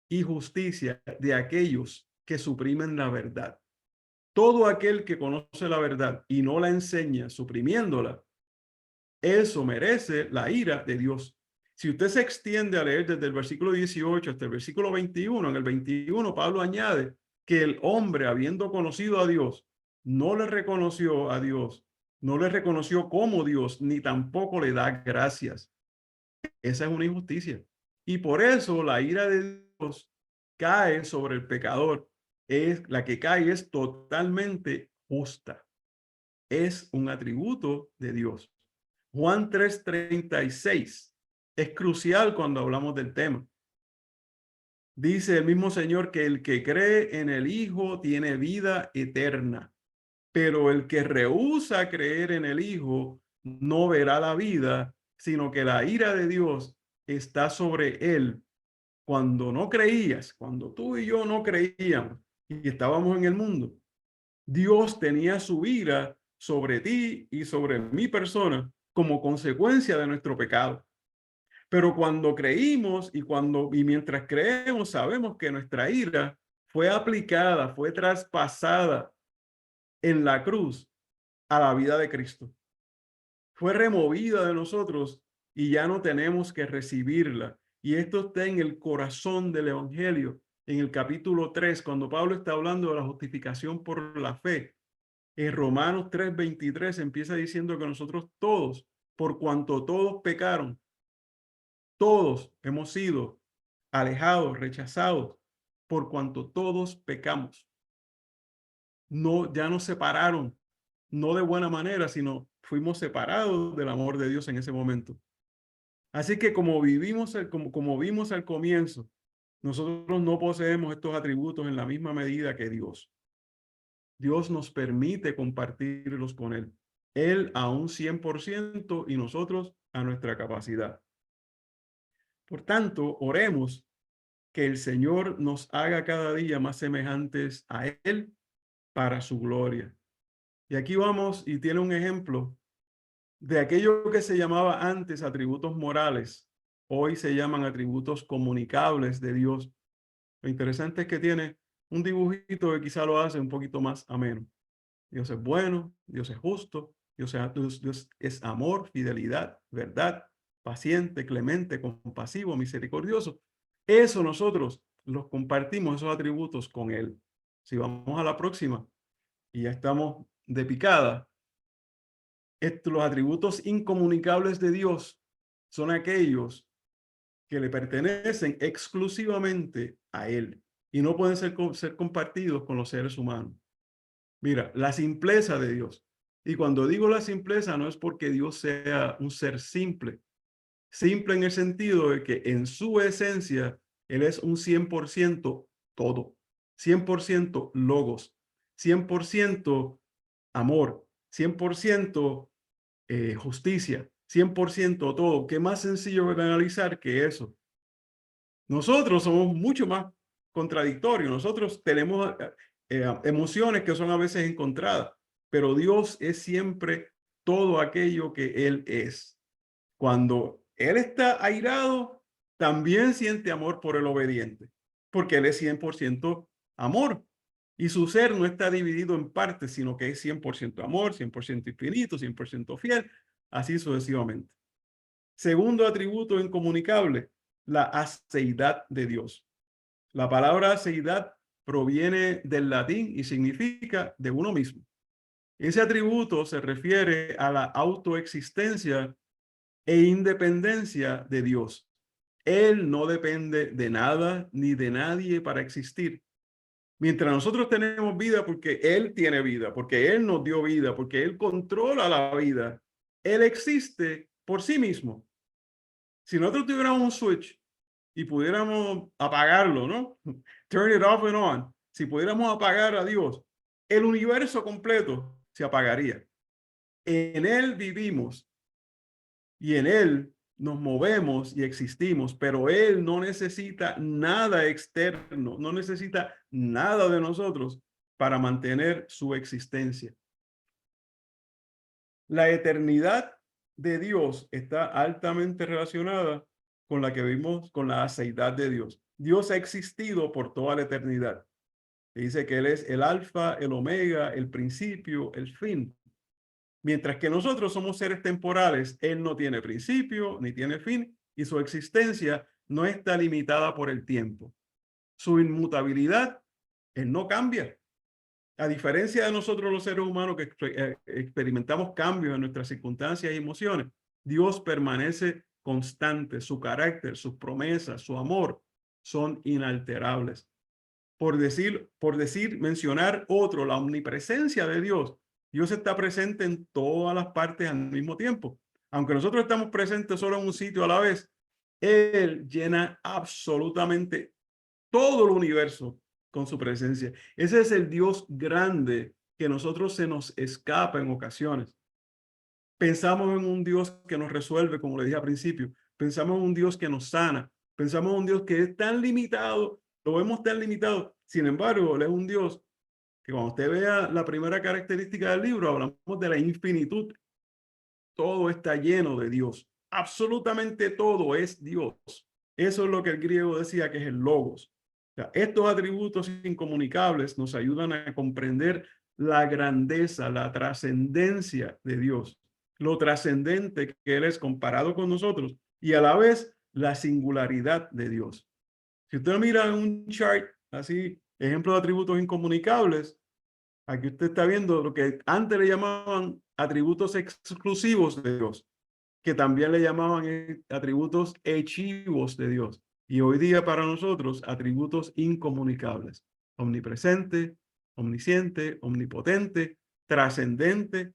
y justicia de aquellos que suprimen la verdad. Todo aquel que conoce la verdad y no la enseña, suprimiéndola, eso merece la ira de Dios. Si usted se extiende a leer desde el versículo 18 hasta el versículo 21, en el 21 Pablo añade que el hombre, habiendo conocido a Dios, no le reconoció a Dios, no le reconoció como Dios, ni tampoco le da gracias. Esa es una injusticia. Y por eso la ira de Dios cae sobre el pecador. Es la que cae es totalmente justa. Es un atributo de Dios. Juan 3:36 es crucial cuando hablamos del tema. Dice el mismo Señor que el que cree en el Hijo tiene vida eterna, pero el que rehúsa creer en el Hijo no verá la vida, sino que la ira de Dios está sobre él. Cuando no creías, cuando tú y yo no creíamos y estábamos en el mundo, Dios tenía su ira sobre ti y sobre mi persona como consecuencia de nuestro pecado. Pero cuando creímos y mientras creemos, sabemos que nuestra ira fue aplicada, fue traspasada en la cruz a la vida de Cristo. Fue removida de nosotros y ya no tenemos que recibirla. Y esto está en el corazón del Evangelio, en el capítulo 3, cuando Pablo está hablando de la justificación por la fe. En Romanos 3:23 empieza diciendo que nosotros todos, por cuanto todos pecaron, todos hemos sido alejados, rechazados, por cuanto todos pecamos. No, ya nos separaron, no de buena manera, sino fuimos separados del amor de Dios en ese momento. Así que como vimos al comienzo, nosotros no poseemos estos atributos en la misma medida que Dios. Dios nos permite compartirlos con Él. Él a un 100% y nosotros a nuestra capacidad. Por tanto, oremos que el Señor nos haga cada día más semejantes a Él para su gloria. Y aquí vamos y tiene un ejemplo de aquello que se llamaba antes atributos morales. Hoy se llaman atributos comunicables de Dios. Lo interesante es que tiene un dibujito que quizá lo hace un poquito más ameno. Dios es bueno, Dios es justo, Dios es amor, fidelidad, verdad, paciente, clemente, compasivo, misericordioso. Eso nosotros los compartimos, esos atributos con Él. Si vamos a la próxima y ya estamos de picada, los atributos incomunicables de Dios son aquellos que le pertenecen exclusivamente a Él y no pueden ser compartidos con los seres humanos. Mira, la simpleza de Dios. Y cuando digo la simpleza, no es porque Dios sea un ser simple. Simple en el sentido de que en su esencia, Él es un 100% todo. 100% logos. 100% amor. 100% justicia. 100% todo. ¿Qué más sencillo de analizar que eso? Nosotros somos mucho más contradictorios. Nosotros tenemos emociones que son a veces encontradas, pero Dios es siempre todo aquello que Él es. Cuando Él está airado, también siente amor por el obediente, porque Él es 100% amor. Y su ser no está dividido en partes, sino que es 100% amor, 100% infinito, 100% fiel, así sucesivamente. Segundo atributo incomunicable, la aceidad de Dios. La palabra aceidad proviene del latín y significa de uno mismo. Ese atributo se refiere a la autoexistencia e independencia de Dios. Él no depende de nada ni de nadie para existir. Mientras nosotros tenemos vida porque Él tiene vida, porque Él nos dio vida, porque Él controla la vida, Él existe por sí mismo. Si nosotros tuviéramos un switch y pudiéramos apagarlo, ¿no? Turn it off and on. Si pudiéramos apagar a Dios, el universo completo se apagaría. En Él vivimos y en Él nos movemos y existimos, pero Él no necesita nada externo, no necesita nada de nosotros para mantener su existencia. La eternidad de Dios está altamente relacionada con la que vimos, con la aceidad de Dios. Dios ha existido por toda la eternidad. Dice que Él es el alfa, el omega, el principio, el fin. Mientras que nosotros somos seres temporales, Él no tiene principio ni tiene fin y su existencia no está limitada por el tiempo. Su inmutabilidad, Él no cambia. A diferencia de nosotros los seres humanos que experimentamos cambios en nuestras circunstancias y emociones, Dios permanece constante. Su carácter, sus promesas, su amor son inalterables. Mencionar otro, la omnipresencia de Dios. Dios está presente en todas las partes al mismo tiempo. Aunque nosotros estamos presentes solo en un sitio a la vez, Él llena absolutamente todo el universo con su presencia. Ese es el Dios grande que nosotros se nos escapa en ocasiones. Pensamos en un Dios que nos resuelve, como le dije al principio. Pensamos en un Dios que nos sana. Pensamos en un Dios que es tan limitado, lo vemos tan limitado. Sin embargo, Él es un Dios que cuando usted vea la primera característica del libro, hablamos de la infinitud. Todo está lleno de Dios. Absolutamente todo es Dios. Eso es lo que el griego decía que es el logos. O sea, estos atributos incomunicables nos ayudan a comprender la grandeza, la trascendencia de Dios, lo trascendente que Él es comparado con nosotros y a la vez la singularidad de Dios. Si usted mira en un chart, así, ejemplo de atributos incomunicables, aquí usted está viendo lo que antes le llamaban atributos exclusivos de Dios, que también le llamaban atributos hechivos de Dios. Y hoy día para nosotros, atributos incomunicables. Omnipresente, omnisciente, omnipotente, trascendente,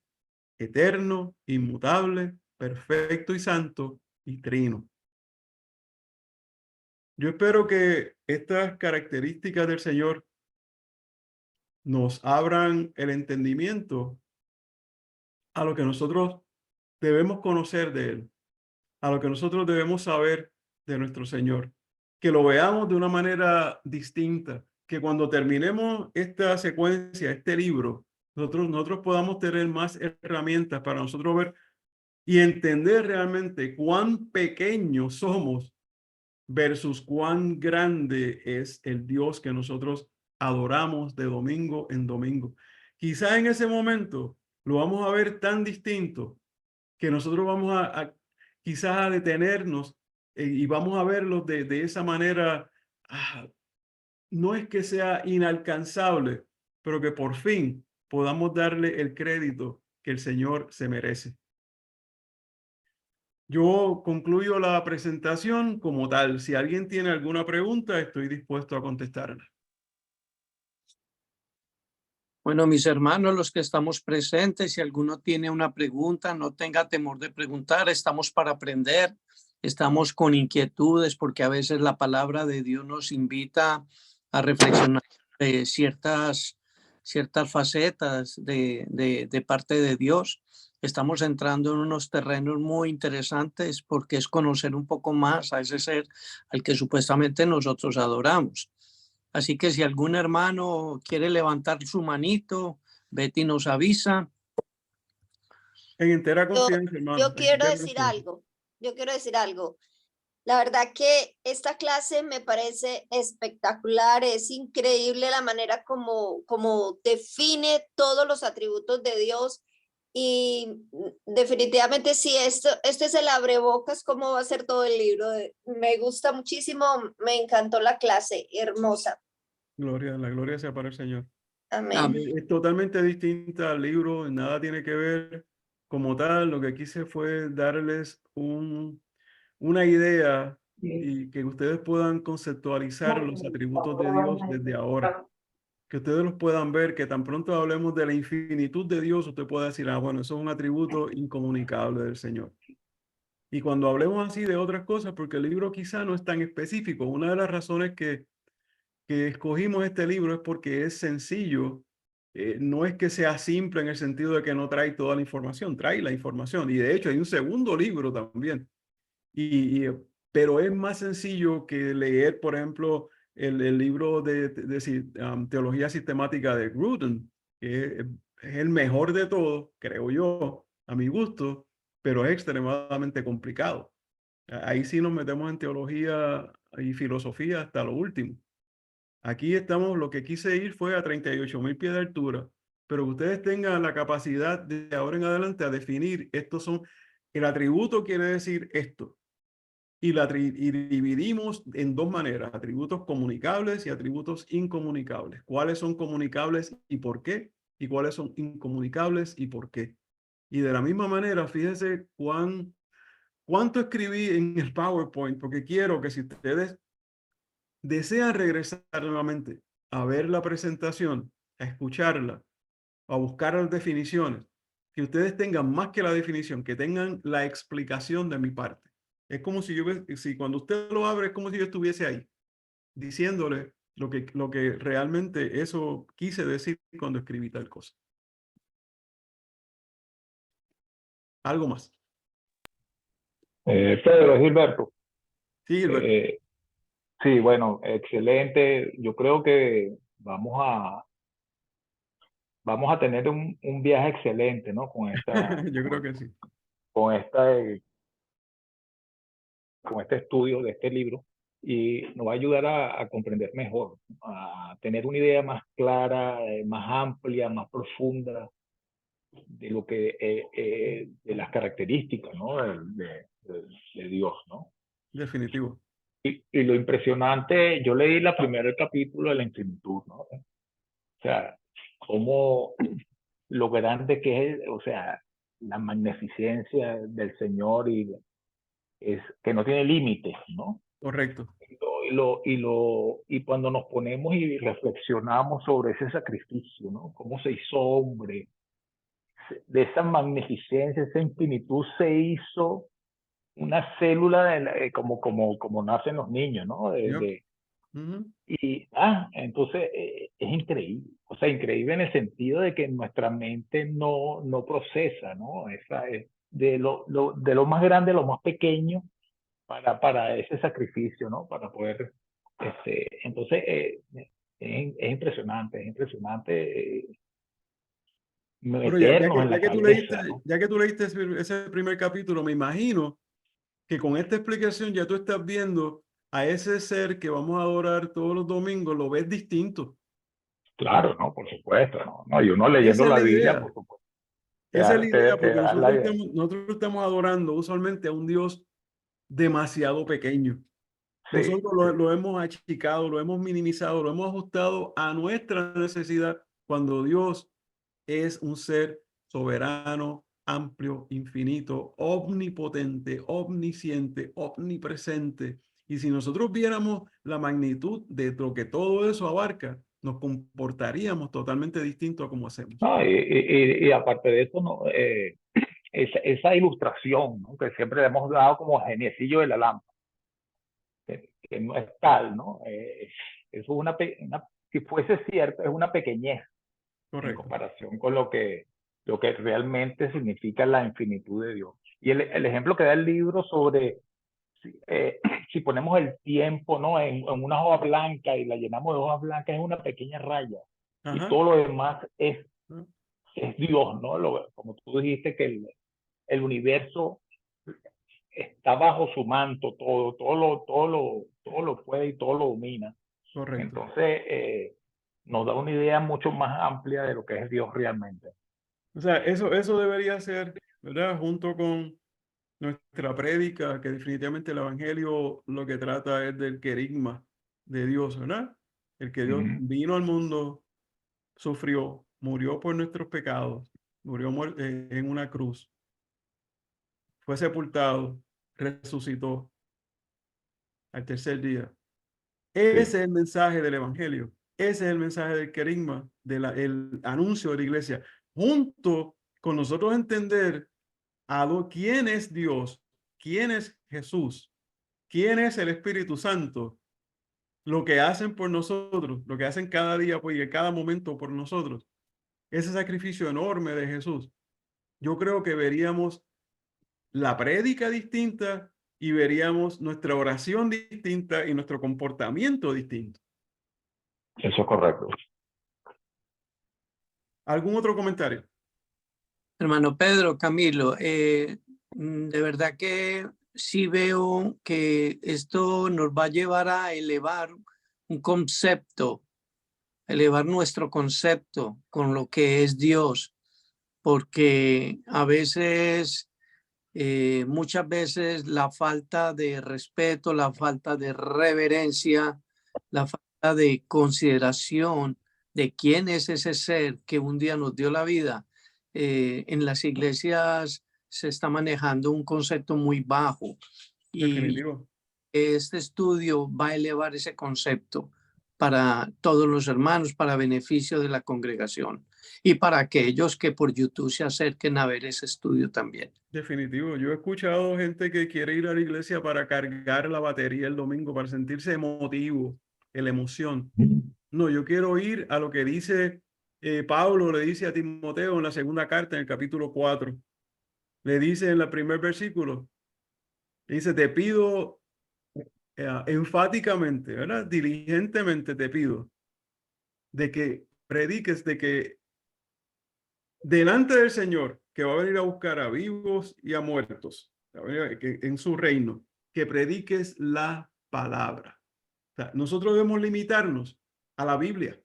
eterno, inmutable, perfecto y santo, y trino. Yo espero que estas características del Señor nos abran el entendimiento a lo que nosotros debemos conocer de Él, a lo que nosotros debemos saber de nuestro Señor, que lo veamos de una manera distinta, que cuando terminemos esta secuencia, este libro, nosotros podamos tener más herramientas para nosotros ver y entender realmente cuán pequeños somos versus cuán grande es el Dios que nosotros adoramos de domingo en domingo. Quizá en ese momento lo vamos a ver tan distinto que nosotros vamos quizás a detenernos y vamos a verlo de esa manera. No es que sea inalcanzable, pero que por fin podamos darle el crédito que el Señor se merece. Yo concluyo la presentación como tal. Si alguien tiene alguna pregunta, estoy dispuesto a contestarla. Bueno, mis hermanos, los que estamos presentes, si alguno tiene una pregunta, no tenga temor de preguntar. Estamos para aprender, estamos con inquietudes porque a veces la palabra de Dios nos invita a reflexionar de ciertas facetas de parte de Dios. Estamos entrando en unos terrenos muy interesantes porque es conocer un poco más a ese ser al que supuestamente nosotros adoramos. Así que si algún hermano quiere levantar su manito, Betty nos avisa. En entera confianza, hermano. Yo quiero decir algo. La verdad que esta clase me parece espectacular, es increíble la manera como define todos los atributos de Dios y definitivamente sí, esto es el abrebocas, cómo va a ser todo el libro. Me gusta muchísimo, me encantó la clase, hermosa. La gloria sea para el Señor. Amén. Es totalmente distinta al libro, nada tiene que ver como tal. Lo que quise fue darles una idea y que ustedes puedan conceptualizar los atributos de Dios desde ahora. Que ustedes los puedan ver, que tan pronto hablemos de la infinitud de Dios, usted puede decir, bueno, eso es un atributo incomunicable del Señor. Y cuando hablemos así de otras cosas, porque el libro quizá no es tan específico, una de las razones que escogimos este libro es porque es sencillo, no es que sea simple en el sentido de que no trae toda la información, trae la información. Y de hecho hay un segundo libro también. Pero es más sencillo que leer, por ejemplo, el libro de Teología Sistemática de Grudem, que es el mejor de todos, creo yo, a mi gusto, pero es extremadamente complicado. Ahí sí nos metemos en teología y filosofía hasta lo último. Aquí estamos, lo que quise ir fue a 38.000 pies de altura, pero que ustedes tengan la capacidad de ahora en adelante a definir, el atributo quiere decir esto, y dividimos en dos maneras, atributos comunicables y atributos incomunicables. ¿Cuáles son comunicables y por qué? Y cuáles son incomunicables y por qué. Y de la misma manera, fíjense cuánto escribí en el PowerPoint, porque quiero que si ustedes desean regresar nuevamente a ver la presentación, a escucharla, a buscar las definiciones, que ustedes tengan más que la definición, que tengan la explicación de mi parte. Es como si si cuando usted lo abre, es como si yo estuviese ahí, diciéndole lo que realmente eso quise decir cuando escribí tal cosa. Algo más. Pedro, Gilberto. Sí, Gilberto. Sí, bueno, excelente. Yo creo que vamos a tener un viaje excelente, ¿no? Yo creo que sí. Con esta, con este estudio de este libro, y nos va a ayudar a comprender mejor, a tener una idea más clara, más amplia, más profunda de lo que de las características, ¿no? de Dios, ¿no? Definitivo. Y lo impresionante, yo leí el primer capítulo de la infinitud, ¿no? O sea, cómo lo grande que es, o sea, la magnificencia del Señor, y es que no tiene límites, ¿no? Correcto. Y cuando nos ponemos y reflexionamos sobre ese sacrificio, ¿no? Cómo se hizo hombre, de esa magnificencia, esa infinitud, se hizo una célula como nacen los niños, ¿no? Yep. Uh-huh. Entonces es increíble, o sea, increíble en el sentido de que nuestra mente no procesa, ¿no? Esa es de lo más grande a lo más pequeño para ese sacrificio, ¿no? Para poder, entonces es impresionante Bueno, meternos en la cabeza, ¿no? ya que tú leíste ese primer capítulo, me imagino que con esta explicación ya tú estás viendo a ese ser que vamos a adorar todos los domingos, lo ves distinto. Claro, ¿no? Por supuesto, ¿no? No, y uno leyendo Esa es la la Biblia, idea. por supuesto, Esa es la idea, te porque da la idea. nosotros estamos adorando usualmente a un Dios demasiado pequeño. Sí, Nosotros lo hemos achicado, lo hemos minimizado, lo hemos ajustado a nuestra necesidad, cuando Dios es un ser soberano, amplio, infinito, omnipotente, omnisciente, omnipresente. Y si nosotros viéramos la magnitud de lo que todo eso abarca, nos comportaríamos totalmente distinto a como hacemos. no, y aparte de eso, ¿no? Esa ilustración, ¿no? Que siempre le hemos dado como geniecillo de la lámpara, que no es tal, ¿no? Eso es si fuese cierto, es una pequeñez en Correcto. comparación con lo que realmente significa la infinitud de Dios. Y el ejemplo que da el libro sobre si ponemos el tiempo, ¿no? en una hoja blanca y la llenamos de hojas blancas, es una pequeña raya. Ajá. Y todo lo demás es Dios, ¿no? Como tú dijiste, que el universo está bajo su manto, todo lo puede y todo lo domina. Correcto. Entonces, nos da una idea mucho más amplia de lo que es Dios realmente. O sea, eso debería ser, ¿verdad? Junto con nuestra prédica, que definitivamente el Evangelio lo que trata es del querigma de Dios, ¿verdad? El que Dios vino al mundo, sufrió, murió por nuestros pecados, murió en una cruz, fue sepultado, resucitó al tercer día. Ese es el mensaje del Evangelio. Ese es el mensaje del querigma, el anuncio de la iglesia. Junto con nosotros entender quién es Dios, quién es Jesús, quién es el Espíritu Santo, lo que hacen por nosotros, lo que hacen cada día y en cada momento por nosotros. Ese sacrificio enorme de Jesús. Yo creo que veríamos la prédica distinta y veríamos nuestra oración distinta y nuestro comportamiento distinto. Eso es correcto. ¿Algún otro comentario? Hermano Pedro, Camilo, de verdad que sí veo que esto nos va a llevar a elevar un concepto, elevar nuestro concepto con lo que es Dios, porque a veces, muchas veces la falta de respeto, la falta de reverencia, la falta de consideración de quién es ese ser que un día nos dio la vida, en las iglesias se está manejando un concepto muy bajo y Definitivo. este estudio va a elevar ese concepto para todos los hermanos, para beneficio de la congregación y para aquellos que por YouTube se acerquen a ver ese estudio también. Definitivo. Yo he escuchado gente que quiere ir a la iglesia para cargar la batería el domingo, para sentirse emotivo, la emoción. No, yo quiero ir a lo que dice Pablo, le dice a Timoteo en la segunda carta, en el capítulo 4. Le dice en el primer versículo, dice, te pido enfáticamente, ¿verdad? Diligentemente te pido de que prediques, de que delante del Señor, que va a venir a buscar a vivos y a muertos, en su reino, que prediques la palabra. O sea, nosotros debemos limitarnos a la Biblia,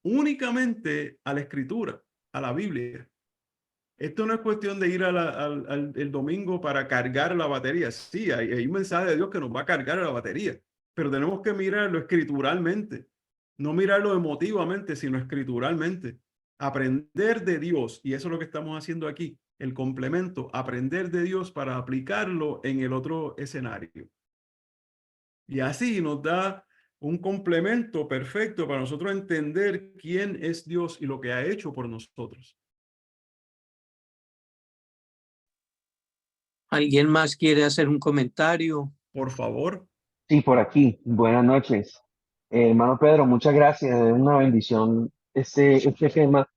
únicamente a la Escritura, a la Biblia. Esto no es cuestión de ir el domingo para cargar la batería. Sí, hay un mensaje de Dios que nos va a cargar la batería, pero tenemos que mirarlo escrituralmente, no mirarlo emotivamente, sino escrituralmente. Aprender de Dios, y eso es lo que estamos haciendo aquí, el complemento, aprender de Dios para aplicarlo en el otro escenario. Y así nos da un complemento perfecto para nosotros entender quién es Dios y lo que ha hecho por nosotros. ¿Alguien más quiere hacer un comentario? Por favor. Sí, por aquí. Buenas noches. Hermano Pedro, muchas gracias. Es una bendición este tema.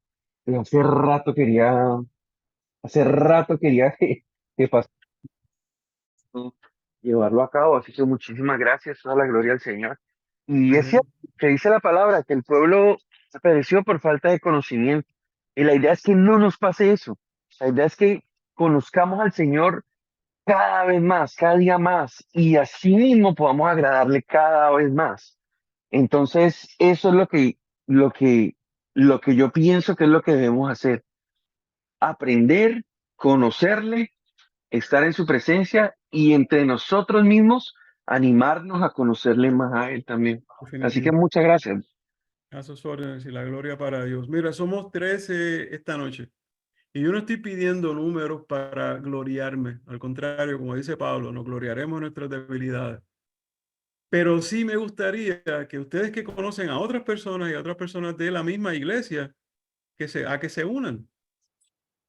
Hace rato quería que pasara llevarlo a cabo, así que muchísimas gracias, toda la gloria al Señor. Y es cierto que dice la palabra que el pueblo se pereció por falta de conocimiento. Y la idea es que no nos pase eso. La idea es que conozcamos al Señor cada vez más, cada día más, y así mismo podamos agradarle cada vez más. Entonces, eso es lo que yo pienso que es lo que debemos hacer. Aprender, conocerle, estar en su presencia y entre nosotros mismos animarnos a conocerle más a él también. Así que Definitivo. muchas gracias. A sus órdenes y la gloria para Dios. Mira, somos 13 esta noche. Y yo no estoy pidiendo números para gloriarme. Al contrario, como dice Pablo, nos gloriaremos en nuestras debilidades. Pero sí me gustaría que ustedes que conocen a otras personas y a otras personas de la misma iglesia, que se unan.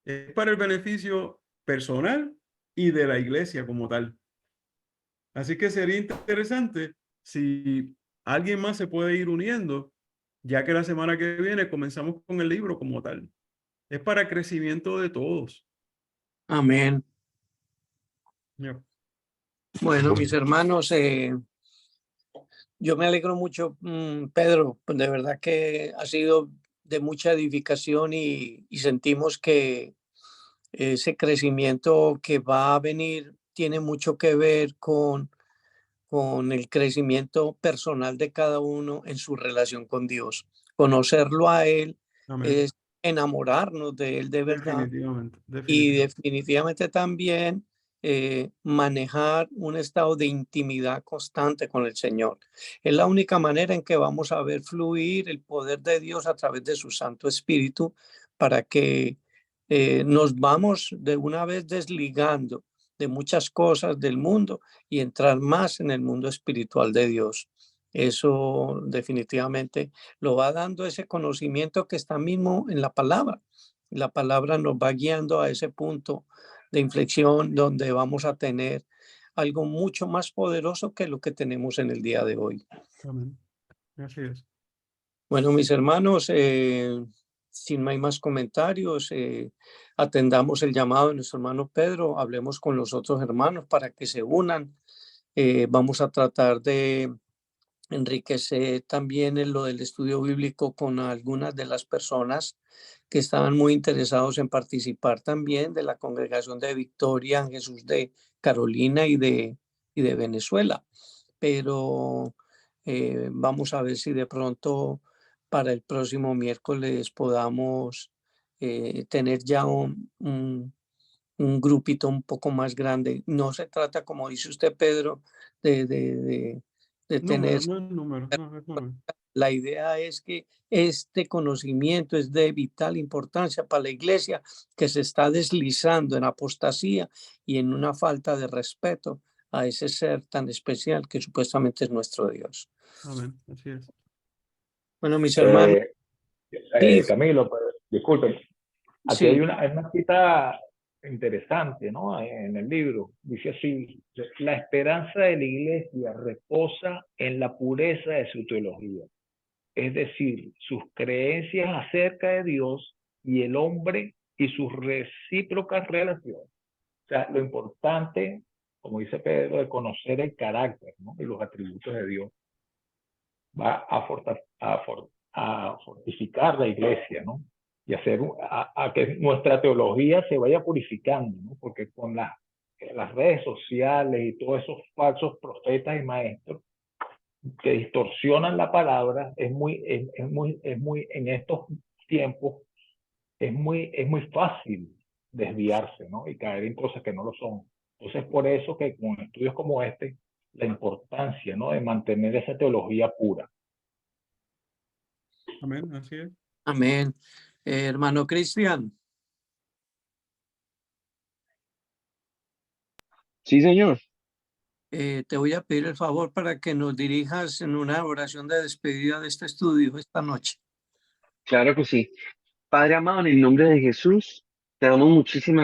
Es para el beneficio personal y de la iglesia como tal. Así que sería interesante si alguien más se puede ir uniendo, ya que la semana que viene comenzamos con el libro como tal. Es para crecimiento de todos. Amén. Ya. Bueno, mis hermanos, yo me alegro mucho, Pedro, de verdad que ha sido de mucha edificación y sentimos que ese crecimiento que va a venir tiene mucho que ver con el crecimiento personal de cada uno en su relación con Dios. Conocerlo a Él Amén. es enamorarnos de Él de verdad Definitivamente. y Definitivamente. definitivamente también manejar un estado de intimidad constante con el Señor. Es la única manera en que vamos a ver fluir el poder de Dios a través de su Santo Espíritu para que nos vamos de una vez desligando de muchas cosas del mundo y entrar más en el mundo espiritual de Dios. Eso definitivamente lo va dando ese conocimiento que está mismo en la palabra. La palabra nos va guiando a ese punto de inflexión donde vamos a tener algo mucho más poderoso que lo que tenemos en el día de hoy. Amén. Así es. Bueno, mis hermanos, si no hay más comentarios, atendamos el llamado de nuestro hermano Pedro, hablemos con los otros hermanos para que se unan. Vamos a tratar de enriquecer también en lo del estudio bíblico con algunas de las personas que estaban muy interesados en participar también de la congregación de Victoria en Jesús de Carolina y de Venezuela. Pero vamos a ver si de pronto para el próximo miércoles podamos tener ya un grupito un poco más grande. No se trata, como dice usted, Pedro, de tener... Número, no es número, no es número. La idea es que este conocimiento es de vital importancia para la iglesia que se está deslizando en apostasía y en una falta de respeto a ese ser tan especial que supuestamente es nuestro Dios. Amén, así es. Bueno, mis hermanos, sí, Camilo, pues, disculpen. Aquí sí. hay una cita interesante, ¿no? En el libro. Dice así: la esperanza de la iglesia reposa en la pureza de su teología. Es decir, sus creencias acerca de Dios y el hombre y sus recíprocas relaciones. O sea, lo importante, como dice Pedro, de conocer el carácter, ¿no? Y los atributos de Dios va a fortificar la iglesia, ¿no? Y hacer a que nuestra teología se vaya purificando, ¿no? Porque con las redes sociales y todos esos falsos profetas y maestros que distorsionan la palabra, es muy en estos tiempos es muy fácil desviarse, ¿no? Y caer en cosas que no lo son. Entonces, por eso que con estudios como este, la importancia, ¿no? De mantener esa teología pura. Amén, así es. Amén. Hermano Cristian, Sí, señor. te voy a pedir el favor para que nos dirijas en una oración de despedida de este estudio esta noche. Claro que sí. Padre amado, en el nombre de Jesús, te damos muchísimas